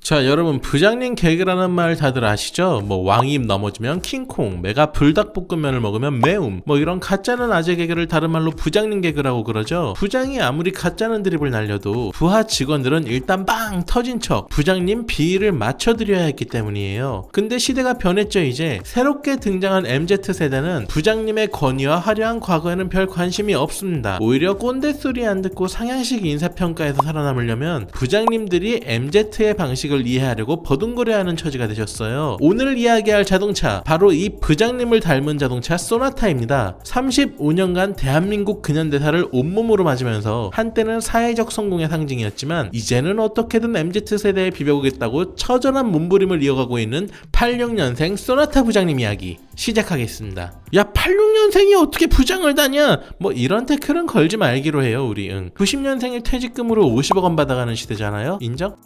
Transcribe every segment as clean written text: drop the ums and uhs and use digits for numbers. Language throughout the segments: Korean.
자, 여러분, 부장님 개그라는 말 다들 아시죠? 뭐 왕이 넘어지면 킹콩, 메가 불닭볶음면을 먹으면 매움, 뭐 이런 가짜는 아재 개그를 다른 말로 부장님 개그라고 그러죠. 부장이 아무리 가짜는 드립을 날려도 부하 직원들은 일단 빵 터진 척 부장님 비위를 맞춰드려야 했기 때문이에요. 근데 시대가 변했죠. 이제 새롭게 등장한 MZ세대는 부장님의 권위와 화려한 과거에는 별 관심이 없습니다. 오히려 꼰대 소리 안 듣고 상향식 인사평가에서 살아남으려면 부장님들이 MZ의 방식을 이해하려고 버둥거려하는 처지가 되셨어요. 오늘 이야기할 자동차, 바로 이 부장님을 닮은 자동차 소나타입니다. 35년간 대한민국 근현대사를 온몸으로 맞으면서 한때는 사회적 성공의 상징이었지만 이제는 어떻게든 MZ세대에 비벼보겠다고 처절한 몸부림을 이어가고 있는 86년생 소나타 부장님 이야기 시작하겠습니다. 야, 86년생이 어떻게 부장을 다냐? 뭐 이런 태클은 걸지 말기로 해요. 우리 90년생일 퇴직금으로 50억 원 받아가는 시대잖아요. 인정?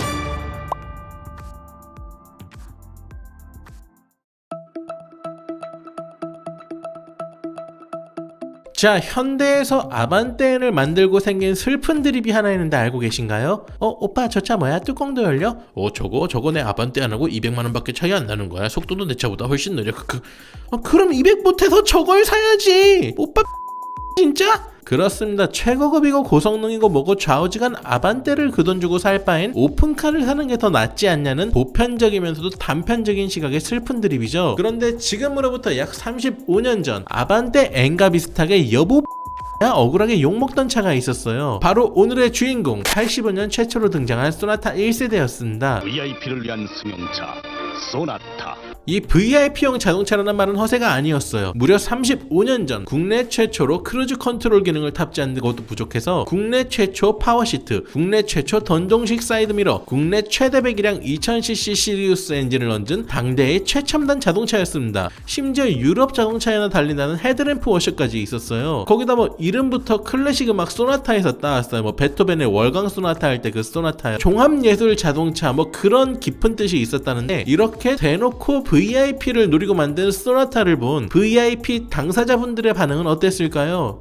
자, 현대에서 아반떼를 만들고 생긴 슬픈 드립이 하나 있는데 알고 계신가요? 오빠 저 차 뭐야? 뚜껑도 열려? 저거 내 아반떼 안 하고 200만원 밖에 차이 안 나는 거야. 속도도 내 차보다 훨씬 느려. 그럼 200 못해서 저걸 사야지. 오빠 진짜? 그렇습니다. 최고급이고 고성능이고 뭐고 좌우지간 아반떼를 그 돈 주고 살 바엔 오픈카를 사는 게 더 낫지 않냐는 보편적이면서도 단편적인 시각의 슬픈 드립이죠. 그런데 지금으로부터 약 35년 전 아반떼 N과 비슷하게 여보 억울하게 욕먹던 차가 있었어요. 바로 오늘의 주인공, 85년 최초로 등장한 소나타 1세대였습니다. VIP를 위한 승용차 소나타. 이 VIP용 자동차라는 말은 허세가 아니었어요. 무려 35년 전 국내 최초로 크루즈 컨트롤 기능을 탑재한 것도 부족해서 국내 최초 파워시트, 국내 최초 던동식 사이드미러, 국내 최대 배기량 2000cc 시리우스 엔진을 얹은 당대의 최첨단 자동차였습니다. 심지어 유럽 자동차에나 달린다는 헤드램프 워셔까지 있었어요. 거기다 뭐 이름부터 클래식 음악 소나타에서 따왔어요. 뭐 베토벤의 월광 소나타 할 때 그 소나타요. 종합예술 자동차 뭐 그런 깊은 뜻이 있었다는데, 이렇게 대놓고 VIP를 노리고 만든 소나타를 본 VIP 당사자분들의 반응은 어땠을까요?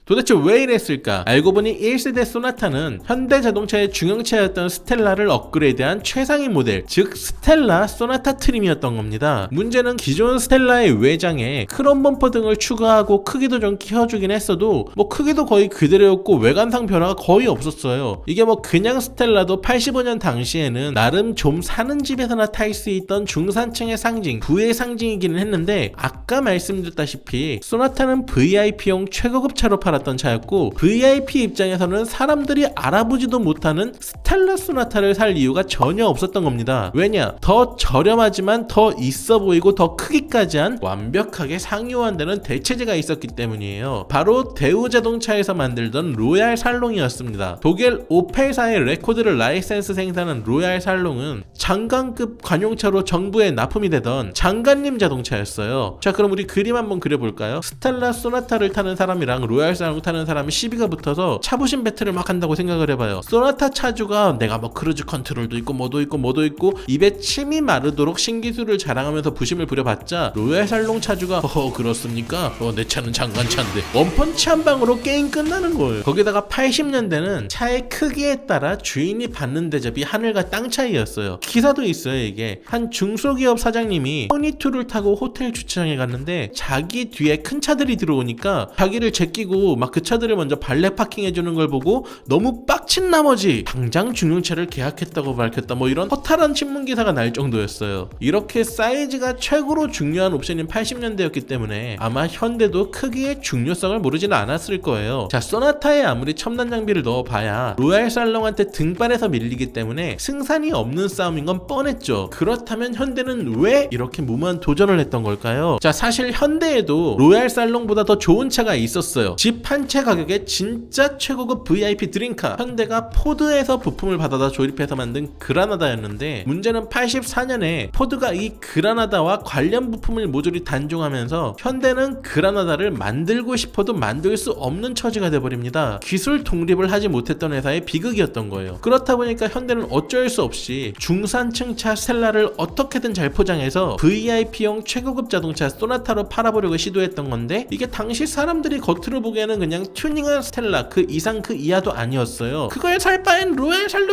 도대체 왜 이랬을까? 알고 보니 1세대 소나타는 현대자동차의 중형차였던 스텔라를 업그레이드한 최상위 모델, 즉 스텔라 소나타 트림이었던 겁니다. 문제는 기존 스텔라의 외장에 크롬 범퍼 등을 추가하고 크기도 좀 키워주긴 했어도 뭐 크기도 거의 그대로였고 외관상 변화가 거의 없었어요. 이게 뭐 그냥 스텔라도 85년 당시에는 나름 좀 사는 집에서나 탈 수 있던 중산층의 상징, 부의 상징이기는 했는데, 아까 말씀드렸다시피 소나타는 VIP용 최고급 차로 팔았던 차였고, VIP 입장에서는 사람들이 알아보지도 못하는 스텔라 소나타를 살 이유가 전혀 없었던 겁니다. 왜냐? 더 저렴하지만 더 있어 보이고 더 크기까지 한 완벽하게 상용화되는 대체제가 있었기 때문이에요. 바로 대우자동차에서 만들던 로얄 살롱이었습니다. 독일 오펠사의 레코드를 라이센스 생산한 로얄 살롱은 장관급 관용차로 정부에 납품이 되던 장관님 자동차였어요. 자, 그럼 우리 그림 한번 그려볼까요? 스텔라 소나타를 타는 사람이랑 로얄 살롱 타는 사람이 시비가 붙어서 차부심 배틀을 막 한다고 생각을 해봐요. 소나타 차주가 내가 뭐 크루즈 컨트롤도 있고 뭐도 있고 입에 침이 마르도록 신기술을 자랑하면서 부심을 부려봤자, 로얄 살롱 차주가 그렇습니까? 내 차는 장관차인데 원펀치 한 방으로 게임 끝나는 거예요. 거기다가 80년대는 차의 크기에 따라 주인이 받는 대접이 하늘과 땅 차이였어요. 기사도 있어요. 이게 한 중소기업 사장님이 포니투를 타고 호텔 주차장에 갔는데 자기 뒤에 큰 차들이 들어오니까 자기를 제끼고 막 그 차들을 먼저 발레 파킹해주는 걸 보고 너무 빡친 나머지 당장 중형차를 계약했다고 밝혔다, 뭐 이런 허탈한 신문기사가 날 정도였어요. 이렇게 사이즈가 최고로 중요한 옵션인 80년대였기 때문에 아마 현대도 크기의 중요성을 모르지는 않았을 거예요. 자, 소나타에 아무리 첨단 장비를 넣어봐야 로얄 살롱한테 등발해서 밀리기 때문에 승산이 없는 싸움인 건 뻔했죠. 그렇다면 현대는 왜 이렇게 무모한 도전을 했던 걸까요? 자, 사실 현대에도 로얄 살롱보다 더 좋은 차가 있었어요. 집 한 채 가격에 진짜 최고급 VIP 드림카, 현대가 포드에서 부품을 받아다 조립해서 만든 그라나다였는데, 문제는 84년에 포드가 이 그라나다와 관련 부품을 모조리 단종하면서 현대는 그라나다를 만들고 싶어도 만들 수 없는 처지가 돼버립니다. 기술 독립을 하지 못했던 회사의 비극이었던 거예요. 그렇다 보니까 현대는 어쩔 수 없이 중산층 차 스텔라를 어떻게든 잘 포장해서 VIP용 최고급 자동차 소나타로 팔아보려고 시도했던 건데, 이게 당시 사람들이 겉으로 보기에는 그냥 튜닝한 스텔라 그 이상 그 이하도 아니었어요. 그걸 살 바엔 로얄 살롱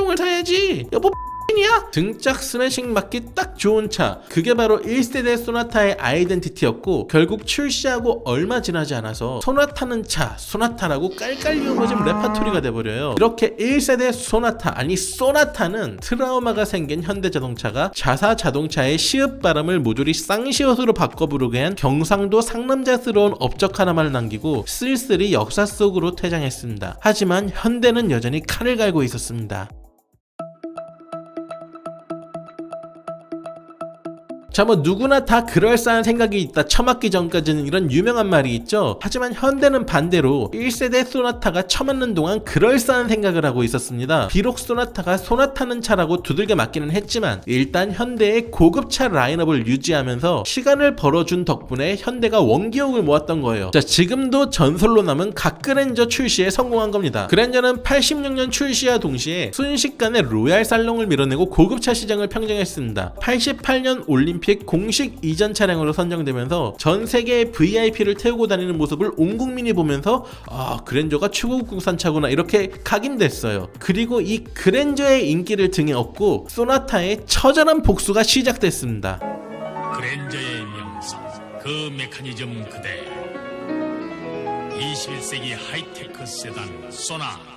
여보 이야? 등짝 스매싱 맞기 딱 좋은 차, 그게 바로 1세대 소나타의 아이덴티티였고 결국 출시하고 얼마 지나지 않아서 소나타는 차, 소나타라고 깔깔리우머진 레파토리가 돼버려요. 이렇게 1세대 소나타, 아니 소나타는 트라우마가 생긴 현대자동차가 자사 자동차의 시읍 발음을 모조리 쌍시옷으로 바꿔 부르게 한 경상도 상남자스러운 업적 하나만 남기고 쓸쓸히 역사 속으로 퇴장했습니다. 하지만 현대는 여전히 칼을 갈고 있었습니다. 자, 뭐 누구나 다 그럴싸한 생각이 있다 처맞기 전까지는 이런 유명한 말이 있죠. 하지만 현대는 반대로 1세대 소나타가 처맞는 동안 그럴싸한 생각을 하고 있었습니다. 비록 소나타가 소나타는 차라고 두들겨 맞기는 했지만 일단 현대의 고급차 라인업을 유지하면서 시간을 벌어준 덕분에 현대가 원기옥을 모았던 거예요. 자, 지금도 전설로 남은 갓그랜저 출시에 성공한 겁니다. 그랜저는 86년 출시와 동시에 순식간에 로얄 살롱을 밀어내고 고급차 시장을 평정했습니다. 88년 올림픽 공식 이전 차량으로 선정되면서 전 세계의 VIP를 태우고 다니는 모습을 온 국민이 보면서 아, 그랜저가 최고급 국산차구나 이렇게 각인됐어요. 그리고 이 그랜저의 인기를 등에 업고 소나타의 처절한 복수가 시작됐습니다. 그랜저의 명성, 그 메커니즘 그대로 21세기 하이테크 세단 소나타.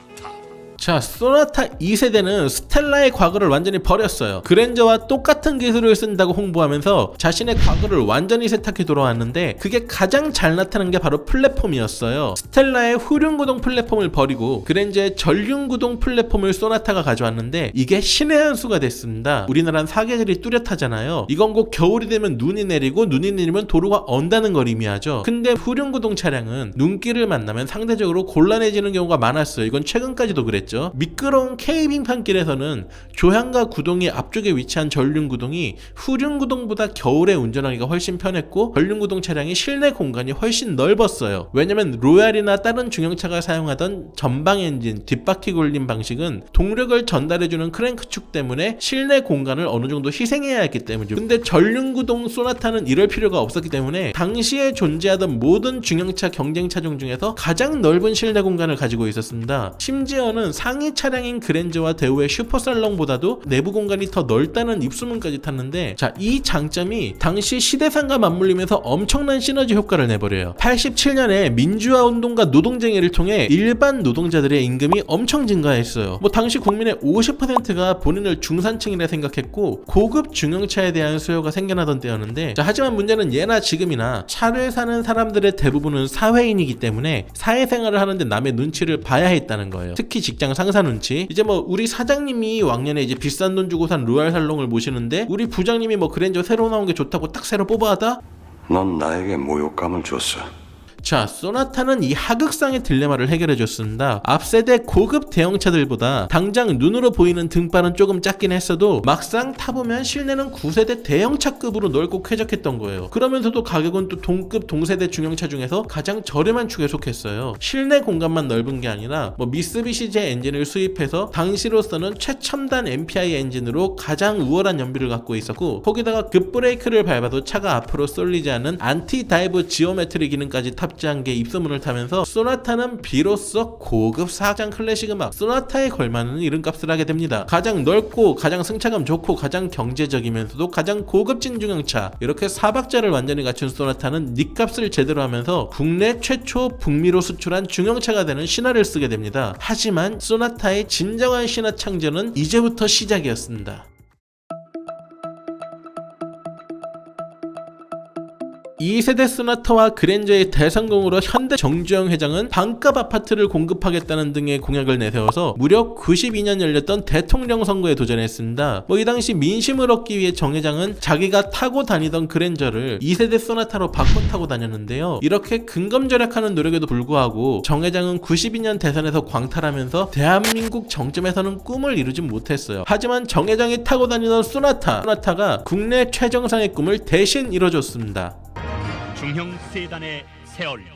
자, 소나타 2세대는 스텔라의 과거를 완전히 버렸어요. 그랜저와 똑같은 기술을 쓴다고 홍보하면서 자신의 과거를 완전히 세탁해 돌아왔는데 그게 가장 잘 나타난 게 바로 플랫폼이었어요. 스텔라의 후륜구동 플랫폼을 버리고 그랜저의 전륜구동 플랫폼을 소나타가 가져왔는데 이게 신의 한 수가 됐습니다. 우리나라는 사계절이 뚜렷하잖아요. 이건 곧 겨울이 되면 눈이 내리고 눈이 내리면 도로가 언다는 걸 의미하죠. 근데 후륜구동 차량은 눈길을 만나면 상대적으로 곤란해지는 경우가 많았어요. 이건 최근까지도 그랬죠. 미끄러운 K빙판길에서는 조향과 구동이 앞쪽에 위치한 전륜구동이 후륜구동보다 겨울에 운전하기가 훨씬 편했고 전륜구동 차량의 실내 공간이 훨씬 넓었어요. 왜냐면 로얄이나 다른 중형차가 사용하던 전방 엔진, 뒷바퀴 굴림 방식은 동력을 전달해주는 크랭크축 때문에 실내 공간을 어느 정도 희생해야 했기 때문이죠. 근데 전륜구동 소나타는 이럴 필요가 없었기 때문에 당시에 존재하던 모든 중형차 경쟁 차종 중에서 가장 넓은 실내 공간을 가지고 있었습니다. 심지어는 상위 차량인 그랜저와 대우의 슈퍼살롱보다도 내부 공간이 더 넓다는 입소문까지 탔는데, 자, 이 장점이 당시 시대상과 맞물리면서 엄청난 시너지 효과를 내버려요. 87년에 민주화 운동과 노동쟁의를 통해 일반 노동자들의 임금이 엄청 증가했어요. 뭐 당시 국민의 50%가 본인을 중산층이라 생각했고 고급 중형차에 대한 수요가 생겨나던 때였는데, 자, 하지만 문제는 예나 지금이나 차를 사는 사람들의 대부분은 사회인이기 때문에 사회생활을 하는데 남의 눈치를 봐야 했다는 거예요. 특히 직장 상사 눈치. 이제 뭐 우리 사장님이 왕년에 이제 비싼 돈 주고 산 로얄 살롱을 모시는데 우리 부장님이 뭐 그랜저 새로 나온 게 좋다고 딱 새로 뽑아하다? 넌 나에게 모욕감을 줬어. 자, 소나타는 이 하극상의 딜레마를 해결해줬습니다. 앞세대 고급 대형차들보다 당장 눈으로 보이는 등발은 조금 작긴 했어도 막상 타보면 실내는 9세대 대형차급으로 넓고 쾌적했던 거예요. 그러면서도 가격은 또 동급 동세대 중형차 중에서 가장 저렴한 축에 속했어요. 실내 공간만 넓은 게 아니라 뭐 미쓰비시제 엔진을 수입해서 당시로서는 최첨단 MPI 엔진으로 가장 우월한 연비를 갖고 있었고, 거기다가 급브레이크를 밟아도 차가 앞으로 쏠리지 않는 안티 다이브 지오메트리 기능까지 탑재한 게 입소문을 타면서 소나타는 비로소 고급 사장 클래식 음악 소나타에 걸맞는 이름값을 하게 됩니다. 가장 넓고 가장 승차감 좋고 가장 경제적이면서도 가장 고급진 중형차, 이렇게 4박자를 완전히 갖춘 소나타는 닉값을 제대로 하면서 국내 최초 북미로 수출한 중형차가 되는 신화를 쓰게 됩니다. 하지만 소나타의 진정한 신화 창조는 이제부터 시작이었습니다. 2세대 소나타와 그랜저의 대성공으로 현대 정주영 회장은 반값 아파트를 공급하겠다는 등의 공약을 내세워서 무려 92년 열렸던 대통령 선거에 도전했습니다. 뭐 이 당시 민심을 얻기 위해 정 회장은 자기가 타고 다니던 그랜저를 2세대 소나타로 바꿔 타고 다녔는데요. 이렇게 근검절약하는 노력에도 불구하고 정 회장은 92년 대선에서 광탈하면서 대한민국 정점에서는 꿈을 이루지 못했어요. 하지만 정 회장이 타고 다니던 소나타가 국내 최정상의 꿈을 대신 이뤄줬습니다. 중형 세단의 새 얼굴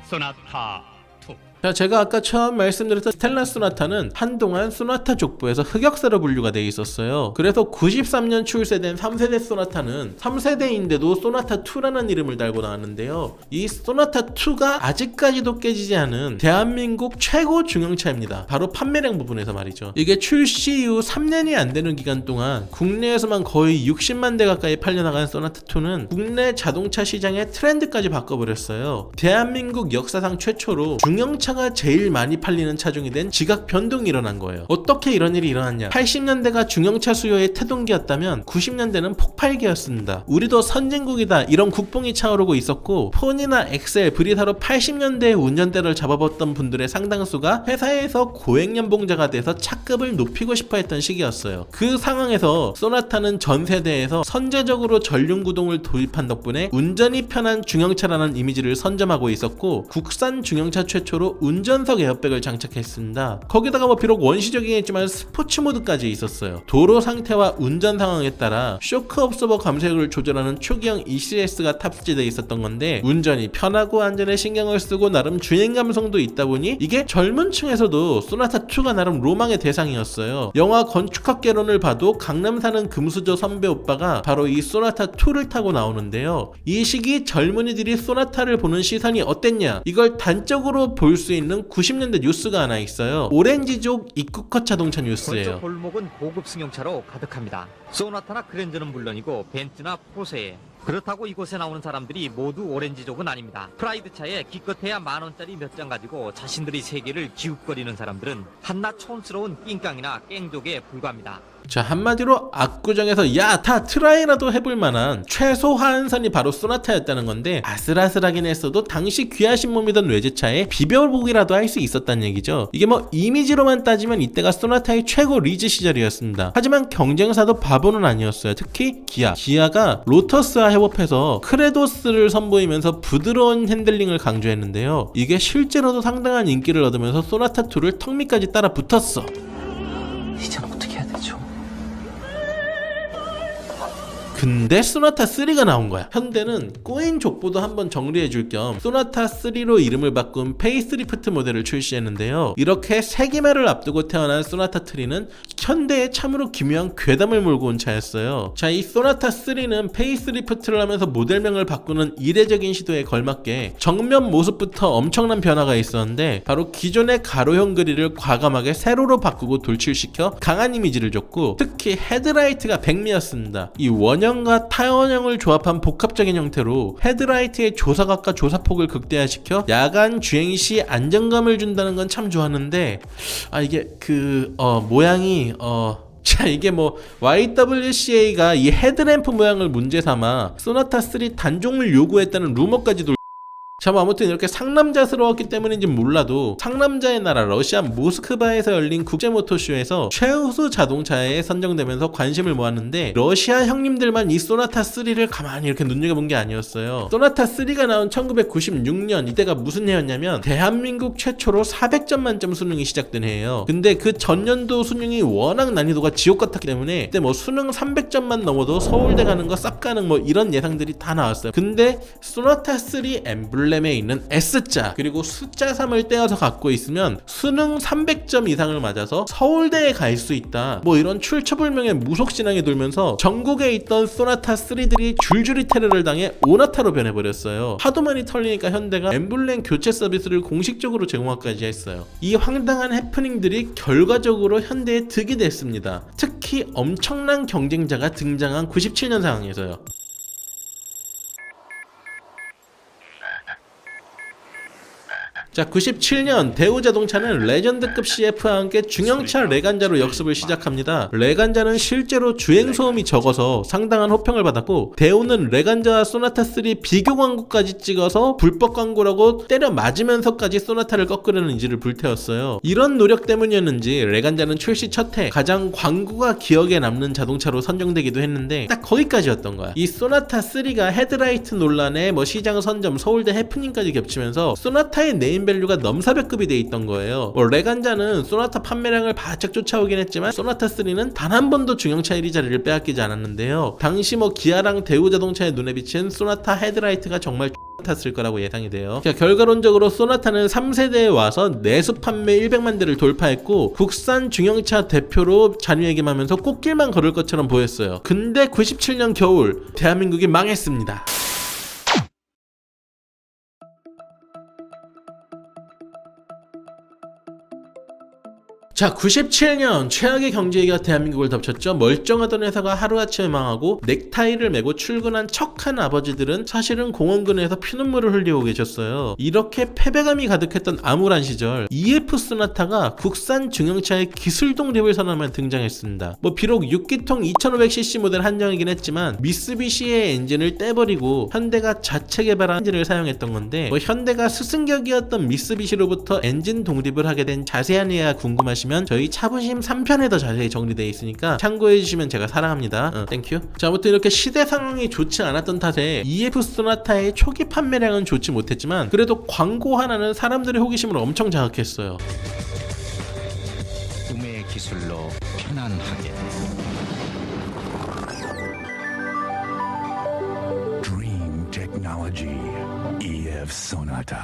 소나타 2. 자, 제가 아까 처음 말씀드렸던 스텔라 소나타는 한동안 소나타 족보에서 흑역사로 분류가 돼 있었어요. 그래서 93년 출시된 3세대 소나타는 3세대인데도 소나타2라는 이름을 달고 나왔는데요. 이 소나타2가 아직까지도 깨지지 않은 대한민국 최고 중형차입니다. 바로 판매량 부분에서 말이죠. 이게 출시 이후 3년이 안 되는 기간 동안 국내에서만 거의 60만 대 가까이 팔려나간 소나타2는 국내 자동차 시장의 트렌드까지 바꿔버렸어요. 대한민국 역사상 최초로 중형차가 제일 많이 팔리는 차종이 된 지각 변동이 일어난 거예요. 어떻게 이런 일이 일어났냐? 80년대가 중형차 수요의 태동기였다면 90년대는 폭발기였습니다. 우리도 선진국이다 이런 국뽕이 차오르고 있었고 폰이나 엑셀, 브리사로 80년대에 운전대를 잡아봤던 분들의 상당수가 회사에서 고액연봉자가 돼서 차급을 높이고 싶어 했던 시기였어요. 그 상황에서 소나타는 전 세대에서 선제적으로 전륜구동을 도입한 덕분에 운전이 편한 중형차라는 이미지를 선점하고 있었고 국산 중형차 최초로 운전석 에어백을 장착했습니다. 거기다가 뭐 비록 원시적이긴 했지만 스포츠 모드까지 있었어요. 도로 상태와 운전 상황에 따라 쇼크 업서버 감속을 조절하는 초기형 ECS가 탑재되어 있었던 건데 운전이 편하고 안전에 신경을 쓰고 나름 주행 감성도 있다 보니 이게 젊은 층에서도 소나타2가 나름 로망의 대상이었어요. 영화 건축학개론을 봐도 강남 사는 금수저 선배 오빠가 바로 이 소나타2를 타고 나오는데요. 이 시기 젊은이들이 소나타를 보는 시선이 어땠냐? 이걸 단적으로 볼 수 있는 90년대 뉴스가 하나 있어요. 오렌지족 입국컷 자동차 뉴스예요. 그쪽 골목은 고급 승용차로 가득합니다. 소나타나 그랜저는 물론이고 벤츠나 포르쉐. 그렇다고 이곳에 나오는 사람들이 모두 오렌지족은 아닙니다. 프라이드차에 기껏해야 만원짜리 몇 장 가지고 자신들의 세계를 기웃거리는 사람들은 한낱 촌스러운 낑깡이나 깽족에 불과합니다. 자, 한마디로 압구정에서 야, 다 트라이라도 해볼 만한 최소 하한선이 바로 소나타였다는 건데 아슬아슬하긴 했어도 당시 귀하신 몸이던 외제차에 비벼보기라도 할 수 있었다는 얘기죠. 이게 뭐 이미지로만 따지면 이때가 소나타의 최고 리즈 시절이었습니다. 하지만 경쟁사도 바보는 아니었어요. 특히 기아가 로터스와 협업해서 크레도스를 선보이면서 부드러운 핸들링을 강조했는데요. 이게 실제로도 상당한 인기를 얻으면서 소나타2를 턱 밑까지 따라 붙었어. 이제는 어떻게 해야 되죠? 근데 소나타3가 나온 거야. 현대는 꼬인 족보도 한번 정리해줄 겸 소나타3로 이름을 바꾼 페이스리프트 모델을 출시했는데요. 이렇게 세기말을 앞두고 태어난 소나타3는 현대에 참으로 기묘한 괴담을 몰고 온 차였어요. 자, 이 소나타3는 페이스리프트를 하면서 모델명을 바꾸는 이례적인 시도에 걸맞게 정면 모습부터 엄청난 변화가 있었는데 바로 기존의 가로형 그릴을 과감하게 세로로 바꾸고 돌출시켜 강한 이미지를 줬고 특히 헤드라이트가 백미였습니다. 이 원형과 타원형을 조합한 복합적인 형태로 헤드라이트의 조사각과 조사폭을 극대화시켜 야간 주행 시 안정감을 준다는 건 참 좋았는데 이게 모양이 자, 이게 뭐 YWCA가 이 헤드램프 모양을 문제 삼아 소나타3 단종을 요구했다는 루머까지 참 아무튼 이렇게 상남자스러웠기 때문인지 몰라도 상남자의 나라 러시아 모스크바에서 열린 국제모터쇼에서 최우수 자동차에 선정되면서 관심을 모았는데 러시아 형님들만 이 소나타3를 가만히 이렇게 눈여겨본 게 아니었어요. 소나타3가 나온 1996년 이때가 무슨 해였냐면 대한민국 최초로 400점 만점 수능이 시작된 해예요. 근데 그 전년도 수능이 워낙 난이도가 지옥 같았기 때문에 그때 뭐 수능 300점만 넘어도 서울대 가는 거 쌉 가능 뭐 이런 예상들이 다 나왔어요. 근데 소나타3 엠블렘에 있는 S자 그리고 숫자 3을 떼어서 갖고 있으면 수능 300점 이상을 맞아서 서울대에 갈 수 있다 뭐 이런 출처불명의 무속신앙이 돌면서 전국에 있던 소나타3들이 줄줄이 테러를 당해 오나타로 변해버렸어요. 하도 많이 털리니까 현대가 엠블렘 교체 서비스를 공식적으로 제공하기까지 했어요. 이 황당한 해프닝들이 결과적으로 현대에 득이 됐습니다. 특히 엄청난 경쟁자가 등장한 97년 상황에서요. 자, 97년 대우자동차는 레전드급 CF와 함께 중형차 레간자로 역습을 시작합니다. 레간자는 실제로 주행소음이 적어서 상당한 호평을 받았고 대우는 레간자와 소나타3 비교 광고까지 찍어서 불법 광고라고 때려 맞으면서까지 소나타를 꺾으려는 의지를 불태웠어요. 이런 노력 때문이었는지 레간자는 출시 첫 해 가장 광고가 기억에 남는 자동차로 선정되기도 했는데 딱 거기까지였던 거야. 이 소나타3가 헤드라이트 논란에 뭐 시장 선점, 서울대 해프닝까지 겹치면서 소나타의 네임 밸류가 넘사벽급이 돼 있던 거예요. 레간자는 소나타 판매량을 바짝 쫓아오긴 했지만 소나타3는 단 한 번도 중형차 1위 자리를 빼앗기지 않았는데요. 당시 뭐 기아랑 대우자동차의 눈에 비친 소나타 헤드라이트가 정말 탔을 거라고 예상이 돼요. 자, 결과론적으로 소나타는 3세대에 와서 내수 판매 100만 대를 돌파했고 국산 중형차 대표로 자리매김하면서 꽃길만 걸을 것처럼 보였어요. 근데 97년 겨울 대한민국이 망했습니다. 자, 97년 최악의 경제위기가 대한민국을 덮쳤죠. 멀쩡하던 회사가 하루아침에 망하고 넥타이를 메고 출근한 척한 아버지들은 사실은 공원근에서 피눈물을 흘리고 계셨어요. 이렇게 패배감이 가득했던 암울한 시절 EF 소나타가 국산 중형차의 기술 독립을 선언하며 등장했습니다. 뭐 비록 6기통 2500cc 모델 한정이긴 했지만 미쓰비시의 엔진을 떼버리고 현대가 자체 개발한 엔진을 사용했던 건데, 뭐 현대가 스승격이었던 미쓰비시로부터 엔진 독립을 하게 된 자세한 이해가 궁금하시면 저희 차부심 3편에 더 자세히 정리되어 있으니까 참고해주시면 제가 사랑합니다. 땡큐. 자, 아무튼 이렇게 시대 상황이 좋지 않았던 탓에 EF 소나타의 초기 판매량은 좋지 못했지만 그래도 광고 하나는 사람들의 호기심을 엄청 자극했어요. 꿈의 기술로 편안하게 Dream Technology EF Sonata.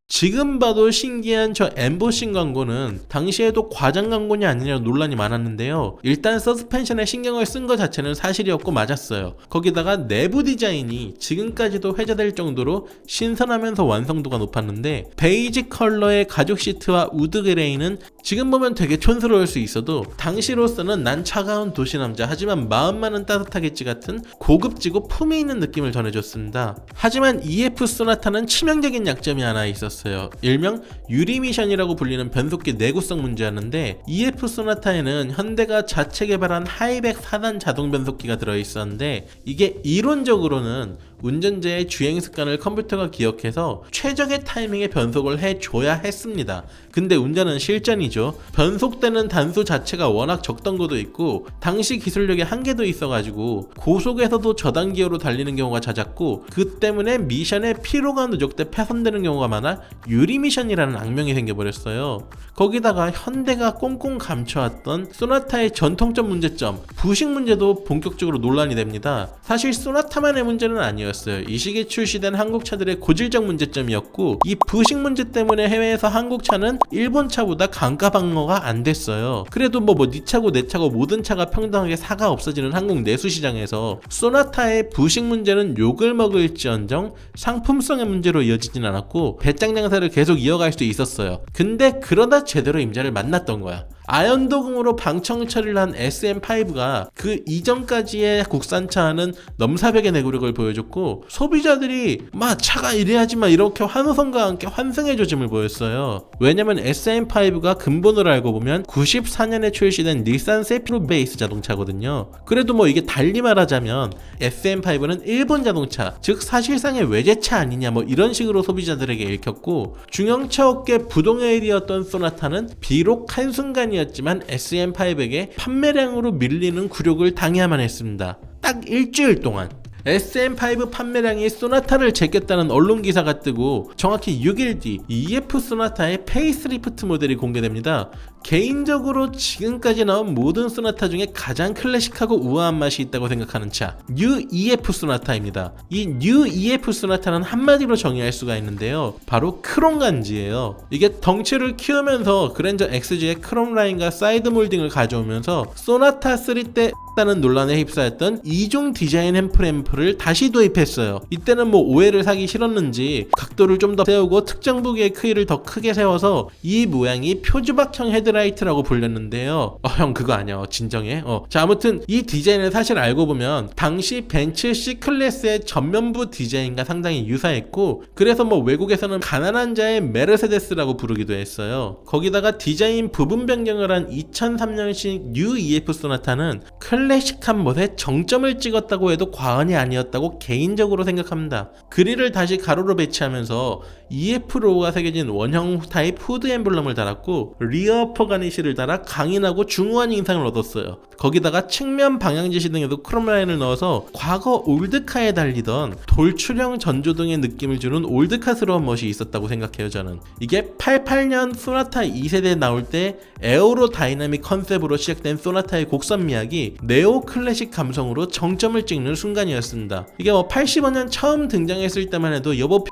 지금 봐도 신기한 저 엠보싱 광고는 당시에도 과장 광고냐 아니냐 논란이 많았는데요. 일단 서스펜션에 신경을 쓴 것 자체는 사실이었고 맞았어요. 거기다가 내부 디자인이 지금까지도 회자될 정도로 신선하면서 완성도가 높았는데, 베이지 컬러의 가죽 시트와 우드 그레이는 지금 보면 되게 촌스러울 수 있어도 당시로서는 난 차가운 도시남자 하지만 마음만은 따뜻하겠지 같은 고급지고 품위 있는 느낌을 전해줬습니다. 하지만 EF 소나타는 치명적인 약점이 하나 있었어요. 일명 유리미션이라고 불리는 변속기 내구성 문제였는데, EF 소나타에는 현대가 자체 개발한 하이백 4단 자동 변속기가 들어있었는데 이게 이론적으로는 운전자의 주행 습관을 컴퓨터가 기억해서 최적의 타이밍에 변속을 해줘야 했습니다. 근데 운전은 실전이죠. 변속되는 단수 자체가 워낙 적던 것도 있고 당시 기술력의 한계도 있어가지고 고속에서도 저단기어로 달리는 경우가 잦았고, 그 때문에 미션에 피로가 누적돼 폐선되는 경우가 많아 유리미션이라는 악명이 생겨버렸어요. 거기다가 현대가 꽁꽁 감춰왔던 소나타의 전통적 문제점, 부식 문제도 본격적으로 논란이 됩니다. 사실 소나타만의 문제는 아니었어요. 이 시기에 출시된 한국차들의 고질적 문제점이었고, 이 부식 문제 때문에 해외에서 한국차는 일본차보다 강가 방어가 안 됐어요. 그래도 뭐 네 차고 내 차고 모든 차가 평등하게 사가 없어지는 한국 내수 시장에서 소나타의 부식 문제는 욕을 먹을지언정 상품성의 문제로 이어지진 않았고 배짱 장사를 계속 이어갈 수 있었어요. 근데 그러다 제대로 임자를 만났던 거야. 아연도금으로 방청 처리를 한 SM5가 그 이전까지의 국산차는 넘사벽의 내구력을 보여줬고 소비자들이 막 차가 이래야지만 이렇게 환호성과 함께 환승의 조짐을 보였어요. 왜냐면 SM5가 근본으로 알고 보면 94년에 출시된 닛산 세피로 베이스 자동차거든요. 그래도 뭐 이게 달리 말하자면 SM5는 일본 자동차, 즉 사실상의 외제차 아니냐 뭐 이런 식으로 소비자들에게 읽혔고, 중형차 업계 부동의 일이었던 소나타는 비록 한순간이었지만 SM5에게 판매량으로 밀리는 굴욕을 당해야만 했습니다. 딱 일주일 동안. SM5 판매량이 소나타를 제꼈다는 언론 기사가 뜨고 정확히 6일 뒤 EF 소나타의 페이스리프트 모델이 공개됩니다. 개인적으로 지금까지 나온 모든 소나타 중에 가장 클래식하고 우아한 맛이 있다고 생각하는 차, 뉴 EF 소나타입니다. 이 뉴 EF 소나타는 한마디로 정의할 수가 있는데요, 바로 크롬 간지예요. 이게 덩치를 키우면서 그랜저 XG의 크롬 라인과 사이드 몰딩을 가져오면서 소나타 3 때 다는 논란에 휩싸였던 2종 디자인 햄프램프를 다시 도입했어요. 이때는 뭐 오해를 사기 싫었는지 각도를 좀 더 세우고 특정 부기의 크기를 더 크게 세워서 이 모양이 표주박형 헤드라이트라고 불렸는데요. 형 그거 아니야, 진정해. 자, 아무튼 이 디자인을 사실 알고 보면 당시 벤츠 C클래스의 전면부 디자인과 상당히 유사했고, 그래서 뭐 외국에서는 가난한 자의 메르세데스라고 부르기도 했어요. 거기다가 디자인 부분 변경을 한 2003년식 뉴 EF 소나타는 클래식한 멋에 정점을 찍었다고 해도 과언이 아니었다고 개인적으로 생각합니다. 그릴을 다시 가로로 배치하면서 EF 로고가 새겨진 원형 타입 후드 엠블럼을 달았고 리어 퍼가니시를 달아 강인하고 중후한 인상을 얻었어요. 거기다가 측면 방향지 시등에도 크롬 라인을 넣어서 과거 올드카에 달리던 돌출형 전조등의 느낌을 주는 올드카스러운 멋이 있었다고 생각해요. 저는 이게 88년 소나타 2세대에 나올 때 에어로 다이나믹 컨셉으로 시작된 소나타의 곡선 미학이 네오 클래식 감성으로 정점을 찍는 순간이었습니다. 이게 뭐 85년 처음 등장했을 때만 해도 여보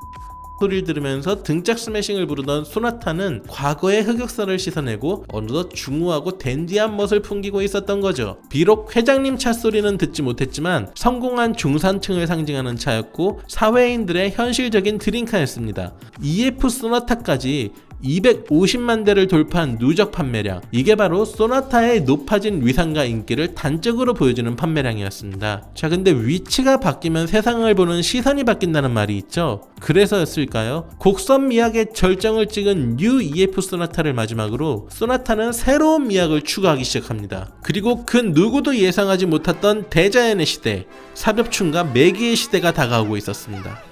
소리를 들으면서 등짝 스매싱을 부르던 소나타는 과거의 흑역사를 씻어내고 어느덧 중후하고 댄디한 멋을 풍기고 있었던 거죠. 비록 회장님 차 소리는 듣지 못했지만 성공한 중산층을 상징하는 차였고 사회인들의 현실적인 드림카였습니다. EF 소나타까지 250만 대를 돌파한 누적 판매량, 이게 바로 소나타의 높아진 위상과 인기를 단적으로 보여주는 판매량이었습니다. 자, 근데 위치가 바뀌면 세상을 보는 시선이 바뀐다는 말이 있죠. 그래서였을까요? 곡선 미학의 절정을 찍은 뉴 EF 소나타를 마지막으로 소나타는 새로운 미학을 추구하기 시작합니다. 그리고 그 누구도 예상하지 못했던 대자연의 시대, 삽엽충과 매기의 시대가 다가오고 있었습니다.